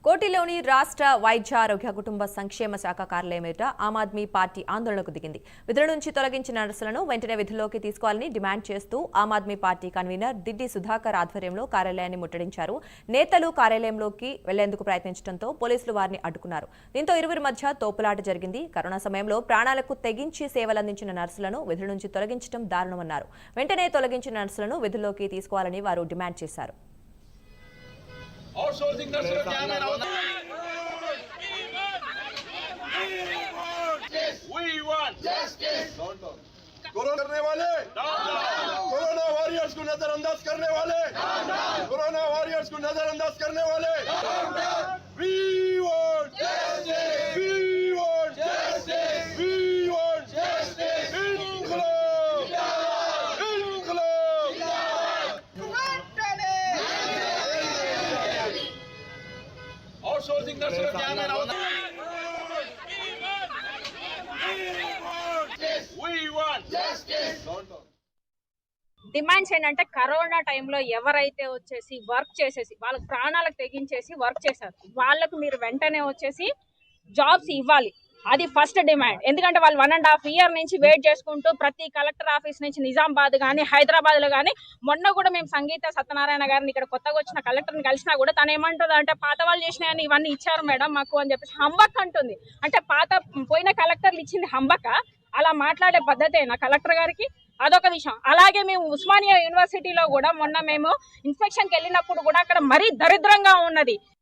కోటిలోని రాష్ట్ర వైద్య ఆరోగ్య కుటుంబ సంక్షేమ శాఖ కార్యాలయం ఎదుట ఆమ్ ఆద్మీ పార్టీ ఆందోళనకు దిగింది. విధుల నుంచి తొలగించిన నర్సులను వెంటనే విధుల్లోకి తీసుకోవాలని డిమాండ్ చేస్తూ ఆమ్ ఆద్మీ పార్టీ కన్వీనర్ దిడ్డి సుధాకర్ ఆధ్వర్యంలో కార్యాలయాన్ని ముట్టడించారు. నేతలు కార్యాలయంలోకి వెళ్లేందుకు ప్రయత్నించడంతో పోలీసులు వారిని అడ్డుకున్నారు. దీంతో ఇరువురి మధ్య తోపులాట జరిగింది. కరోనా సమయంలో ప్రాణాలకు తెగించి సేవలందించిన నర్సులను విధుల నుంచి తొలగించడం దారుణమన్నారు. వెంటనే తొలగించిన నర్సులను విధుల్లోకి తీసుకోవాలని వారు డిమాండ్ చేశారు. आउटसोर्सिंग नर्सों क्या मेरा होता है We want justice कोरोना करने वाले कोरोना वॉरियर्स को नजरअंदाज करने वाले कोरोना वॉरियर्स को नजरअंदाज करने वाले We want justice We want justice We want justice इंकलाब इंकलाब आउटसोर्सिंग नर्सों क्या मेरा होता है We want justice డిమాండ్స్ ఏంటంటే కరోనా టైంలో ఎవరైతే వచ్చేసి వర్క్ చేసేసి వాళ్ళకి ప్రాణాలకు తెగించేసి వర్క్ చేశారు వాళ్ళకు మీరు వెంటనే వచ్చేసి జాబ్స్ ఇవ్వాలి. అది ఫస్ట్ డిమాండ్. ఎందుకంటే వాళ్ళు 1.5 year నుంచి వెయిట్ చేసుకుంటూ ప్రతి కలెక్టర్ ఆఫీస్ నుంచి నిజామాబాద్ కానీ హైదరాబాద్లో కానీ మొన్న కూడా మేము సంగీత సత్యనారాయణ గారిని ఇక్కడ కొత్తగా వచ్చిన కలెక్టర్ని కలిసినా కూడా తను ఏమంటుంది అంటే పాత వాళ్ళు చేసినాయని ఇవన్నీ ఇచ్చారు మేడం మాకు అని చెప్పేసి హంబక్ అంటుంది. అంటే పోయిన కలెక్టర్లు ఇచ్చింది హంబక. అలా మాట్లాడే పద్ధతేనా కలెక్టర్ గారికి? అదొక విషయం. అలాగే మేము ఉస్మానియా యూనివర్సిటీలో కూడా మొన్న మేము ఇన్స్పెక్షన్కి వెళ్ళినప్పుడు కూడా అక్కడ మరీ దరిద్రంగా ఉన్నది.